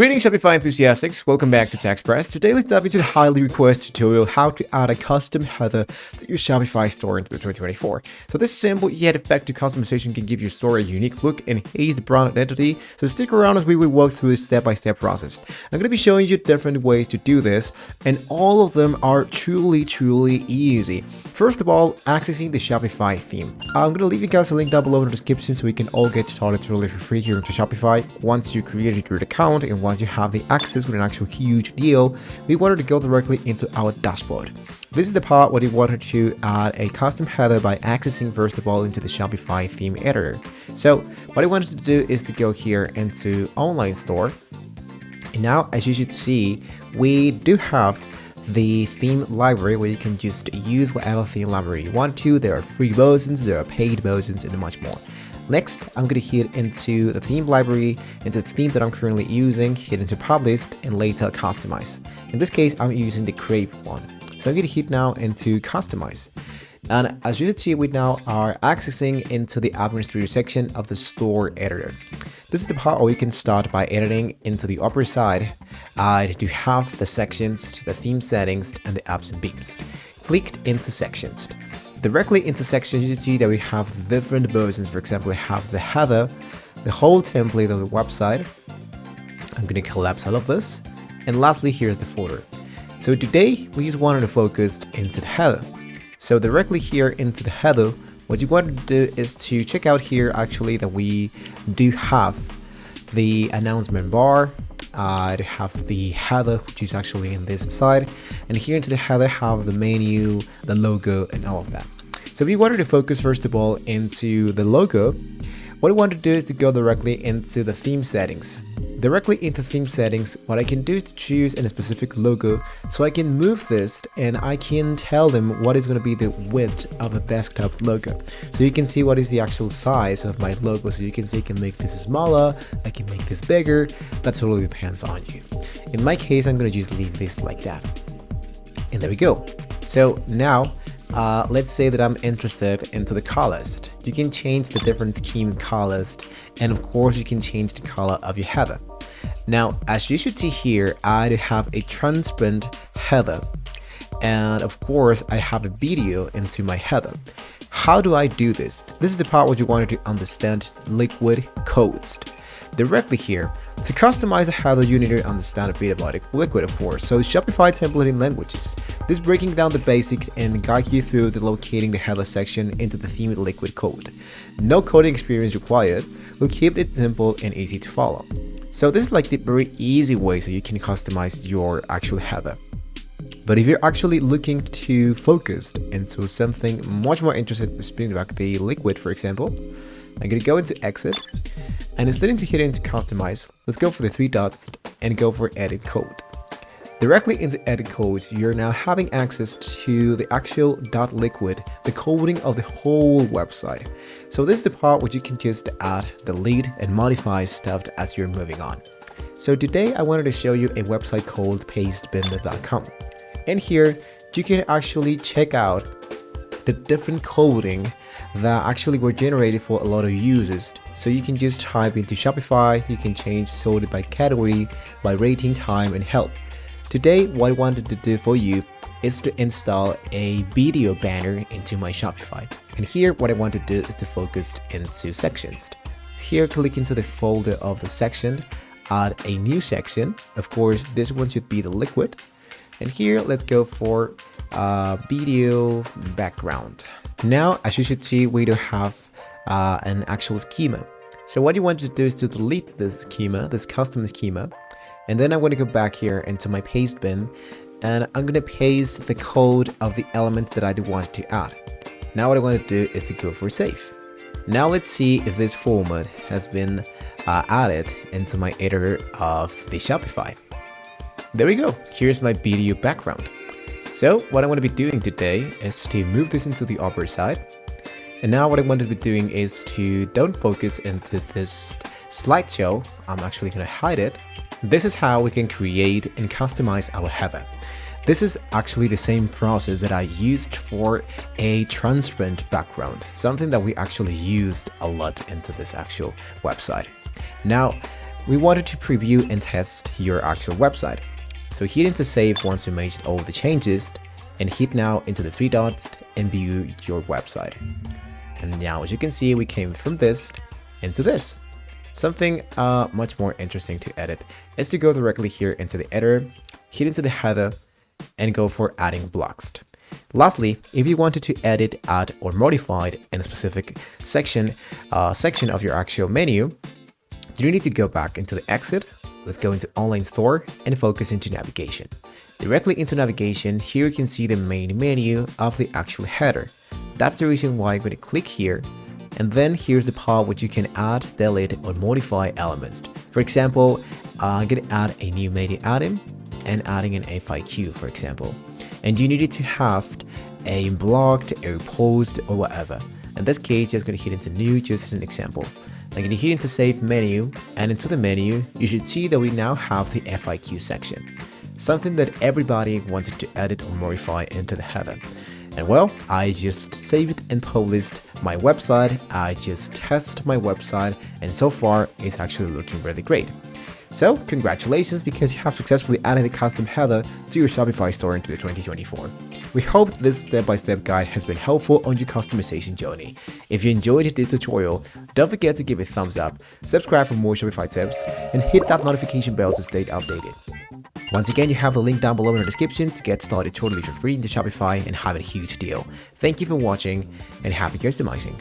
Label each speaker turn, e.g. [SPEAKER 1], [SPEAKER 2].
[SPEAKER 1] Greetings Shopify enthusiasts, welcome back to TechXpress. Today let's dive into the highly requested tutorial how to add a custom header to your Shopify store in 2024. So this simple yet effective customization can give your store a unique look and enhance the brand identity. So stick around as we will walk through this step-by-step process. I'm going to be showing you different ways to do this, and all of them are truly easy. First of all, accessing the Shopify theme. I'm going to leave you guys a link down below in the description so we can all get started totally for free here into Shopify. Once you create your account and once you have the access with an actual huge deal, we wanted to go directly into our dashboard. This is the part where we wanted to add a custom header by accessing first of all into the Shopify theme editor. So what I wanted to do is to go here into online store. And now, as you should see, we do have the theme library where you can just use whatever theme library you want to. There are free versions, there are paid versions, and much more. Next, I'm going to hit into the theme library, into the theme that I'm currently using, hit into published, and later customize. In this case, I'm using the Crepe one. So I'm going to hit now into customize. And as you can see, we now are accessing into the administrator section of the store editor. This is the part where you can start by editing into the upper side to have the sections, the theme settings, and the apps and beams. Clicked into sections. Directly into sections, you see that we have different versions. For example, we have the header, the whole template of the website. I'm going to collapse all of this. And lastly, here's the footer. So today, we just wanted to focus into the header. So directly here into the header, what you want to do is to check out here actually that we do have the announcement bar. To have the header, which is actually in this side, and here into the header have the menu, the logo, and all of that. So we wanted to focus first of all into the logo. What I want to do is to go directly into the theme settings. Directly into theme settings, what I can do is to choose a specific logo, so I can move this and I can tell them what is going to be the width of a desktop logo. So you can see what is the actual size of my logo. So you can see I can make this smaller, I can make this bigger. That totally depends on you. In my case, I'm going to just leave this like that. And there we go. So now, let's say that I'm interested into the color list. You can change the different scheme color list, and of course you can change the color of your header. Now, as you should see here, I have a transparent header, and of course I have a video into my header. How do I do this? This is the part where you wanted to understand liquid codes. Directly here, to customize a header, you need to understand a bit about Liquid, of course. So Shopify templating languages. This breaking down the basics and guide you through the locating the header section into the theme Liquid code. No coding experience required. We'll keep it simple and easy to follow. So this is like the very easy way so you can customize your actual header. But if you're actually looking to focus into something much more interested, speaking about the Liquid, for example, I'm going to go into exit. And instead of hitting into customize, let's go for the three dots and go for edit code. Directly into edit codes, you're now having access to the actual .liquid, the coding of the whole website. So this is the part where you can just add, delete, and modify stuff as you're moving on. So today I wanted to show you a website called pastebin.com. And here you can actually check out the different coding that actually were generated for a lot of users. So you can just type into Shopify, you can change sorted by category, by rating, time, and help. Today, what I wanted to do for you is to install a video banner into my Shopify. And here, what I want to do is to focus into sections. Here, click into the folder of the section, add a new section. Of course, this one should be the Liquid. And here, let's go for video background. Now, as you should see, we do have an actual schema. So what you want to do is to delete this schema, this custom schema. And then I'm going to go back here into my paste bin, and I'm going to paste the code of the element that I do want to add. Now what I want to do is to go for save. Now let's see if this format has been added into my editor of the Shopify. There we go. Here's my video background. So what I want to be doing today is to move this into the upper side. And now what I want to be doing is to don't focus into this slideshow. I'm actually going to hide it. This is how we can create and customize our header. This is actually the same process that I used for a transparent background, something that we actually used a lot into this actual website. Now, we wanted to preview and test your actual website. So hit into save once we made all the changes and hit now into the three dots and view your website. And now as you can see, we came from this into this. Something much more interesting to edit is to go directly here into the editor, hit into the header and go for adding blocks. Lastly, if you wanted to edit, add or modify in a specific section of your actual menu, you need to go back into the exit. Let's go into online store and focus into navigation. Directly into navigation, here you can see the main menu of the actual header. That's the reason why I'm going to click here. And then here's the part which you can add, delete or modify elements. For example, I'm going to add a new media item and adding an FAQ, for example. And you needed to have a blog, a post or whatever. In this case, just going to hit into new, just as an example. I'm going to hit into save menu, and into the menu, you should see that we now have the FAQ section. Something that everybody wanted to edit or modify into the header. And well, I just saved and published my website. I just tested my website, and so far it's actually looking really great. So congratulations, because you have successfully added a custom header to your Shopify store into 2024. We hope this step-by-step guide has been helpful on your customization journey. If you enjoyed this tutorial, don't forget to give it a thumbs up, subscribe for more Shopify tips, and hit that notification bell to stay updated. Once again, you have the link down below in the description to get started totally for free into Shopify and have a huge deal. Thank you for watching and happy customizing.